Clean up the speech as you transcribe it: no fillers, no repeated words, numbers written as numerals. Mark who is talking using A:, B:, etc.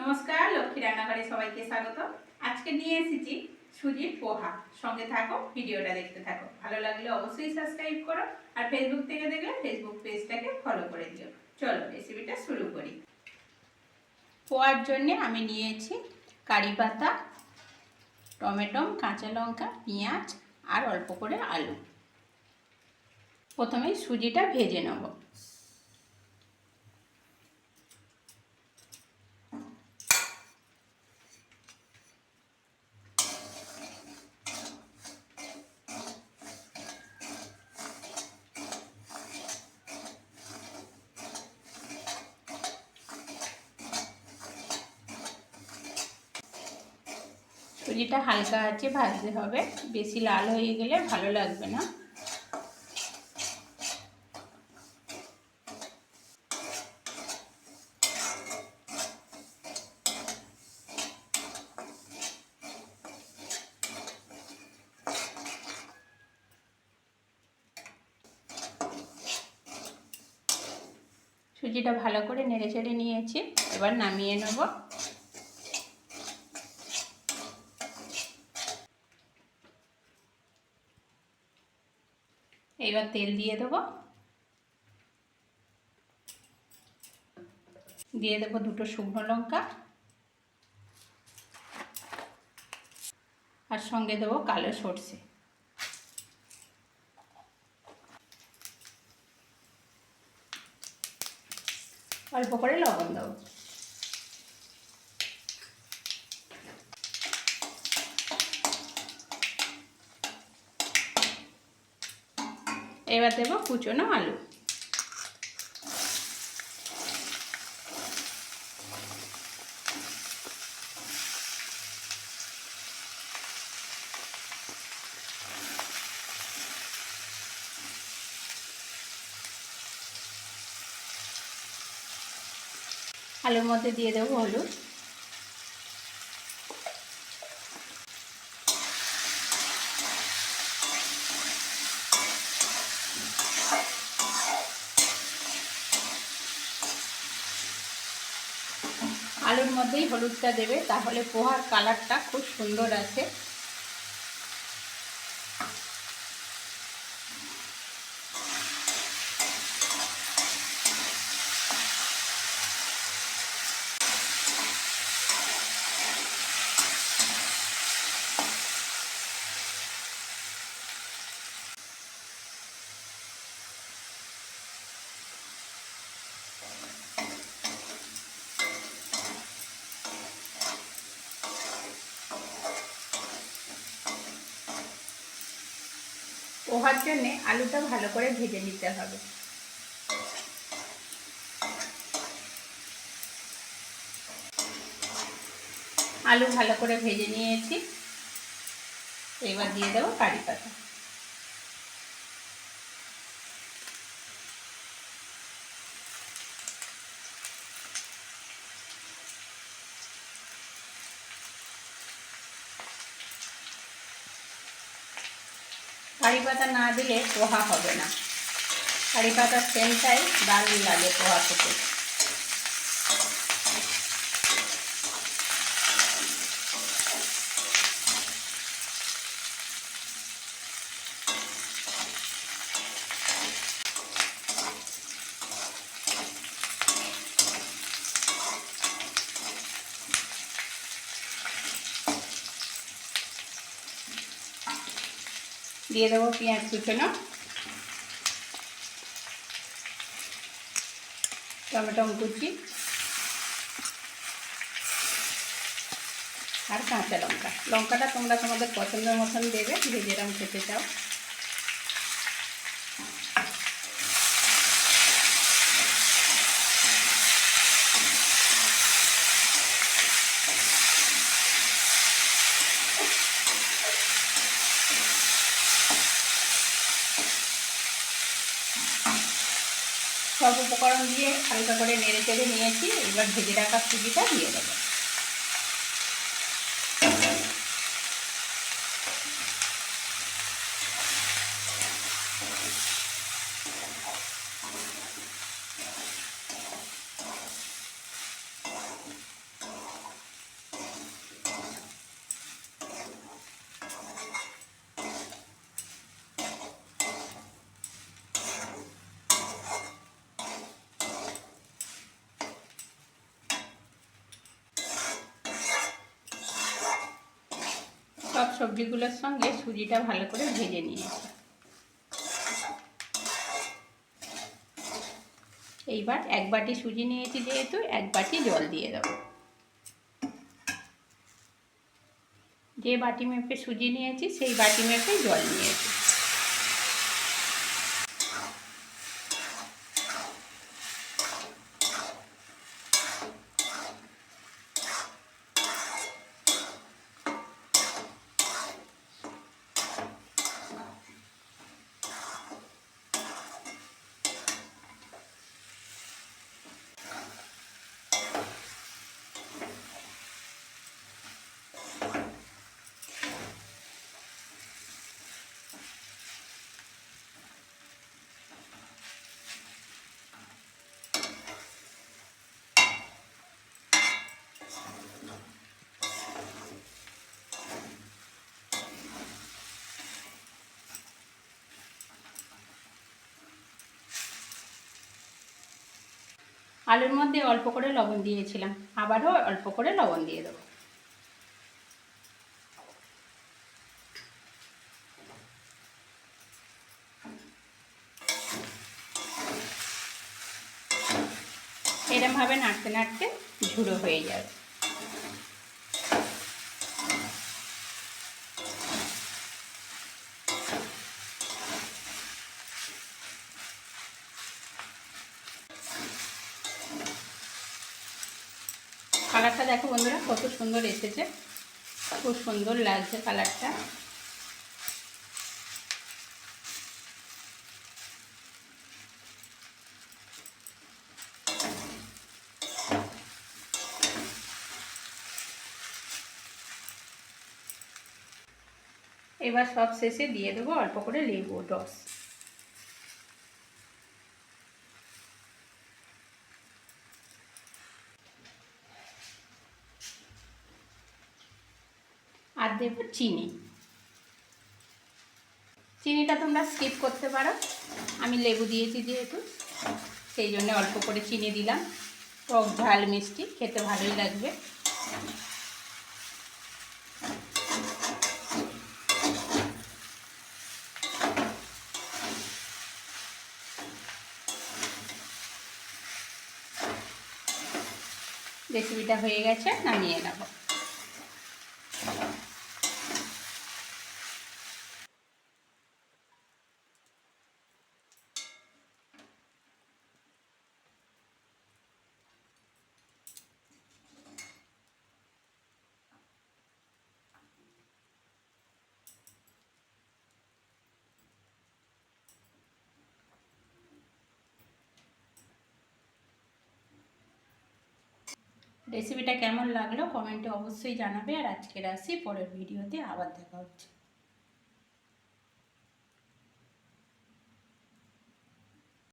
A: নমস্কার, লক্ষ্মী রান্নাঘরে সবাইকে স্বাগত। আজকে নিয়ে এসেছি সুজির পোহা। সঙ্গে থাকো, ভিডিওটা দেখতে থাকো। ভালো লাগলে অবশ্যই সাবস্ক্রাইব করো, আর ফেসবুক থেকে দেখলে ফেসবুক পেজটাকে ফলো করে দিও। চলো রেসিপিটা শুরু করি। পোহার জন্য আমি নিয়েছি কারি পাতা, টমেটো, কাঁচা লঙ্কা, পেঁয়াজ আর অল্প করে আলু। প্রথমে সুজিটা ভেজে নেব। সুজিটা হালকা আঁচে ভাজতে হবে, বেশি লাল হয়ে গেলে ভালো লাগবে না। সুজিটা ভালো করে নেড়ে চেড়ে নিয়েছি, এবার নামিয়ে নেব। এবার তেল দিয়ে দেবো, দিয়ে দেবো দুটো শুকনো লঙ্কা, আর সঙ্গে দেবো কালো সর্ষে। অল্প করে লবণ দেবো। এবার দেবো কুচনো আলু। আলুর মধ্যে দিয়ে দেবো হলুদ, আলুর মধ্যেই হলুদটা দেবে, তাহলে পোহার কালারটা খুব সুন্দর আসে। পোহার জন্যে আলুটা ভালো করে ভেজে নিতে হবে। আলু ভালো করে ভেজে নিয়েছি, এবার দিয়ে দেবো কারি পাতা। কারি পাতা না দিলে পোহা হবে না। কারি পাতার সেন্টটাই দারুণ লাগে পোহা খেতে। দিয়ে দেবো পেঁয়াজ কুচনো, টমেটো কুচি আর কাঁচা লঙ্কা। লঙ্কাটা তোমরা তোমাদের পছন্দের মতন দেবে, যে যেরকম খেতে চাও। সব উপকরণ দিয়ে হালকা করে নেড়ে চেড়ে নিয়েছি, এবার ভেজে রাখা সুজিটা দিয়ে দেবো। সবজিগুলোর সঙ্গে সুজিটা ভালো করে ভেজে নিয়েছি। এইবার 1 বাটি সুজি নিয়েছি যেহেতু 1 বাটি জল দিয়ে দেবো। যে বাটি মেপে সুজি নিয়েছি সেই বাটি মেপে জল নিয়েছি। আলুর মধ্যে অল্প করে লবণ দিয়েছিলাম, আবারও অল্প করে লবণ দিয়ে দেবো। এরমভাবে নাড়তে নাড়তে ঝুড়ো হয়ে যাবে। কালারটা দেখো বন্ধুরা কত সুন্দর এসেছে, খুব সুন্দর লাগছে কালারটা। এবার সব শেষে দিয়ে দেবো অল্প করে লেবুর রস। আর দেবো চিনি। চিনিটা তোমরা স্কিপ করতে পারো, আমি লেবু দিয়েছি যেহেতু সেই জন্য অল্প করে চিনি দিলাম। টক ঝাল মিষ্টি খেতে ভালোই লাগবে। রেসিপিটা হয়ে গেছে, নামিয়ে নেব। রেসিপিটা কেমন লাগলো কমেন্টে অবশ্যই জানাবে। আর আজকের আসি, পরের ভিডিওতে আবার দেখা হচ্ছে।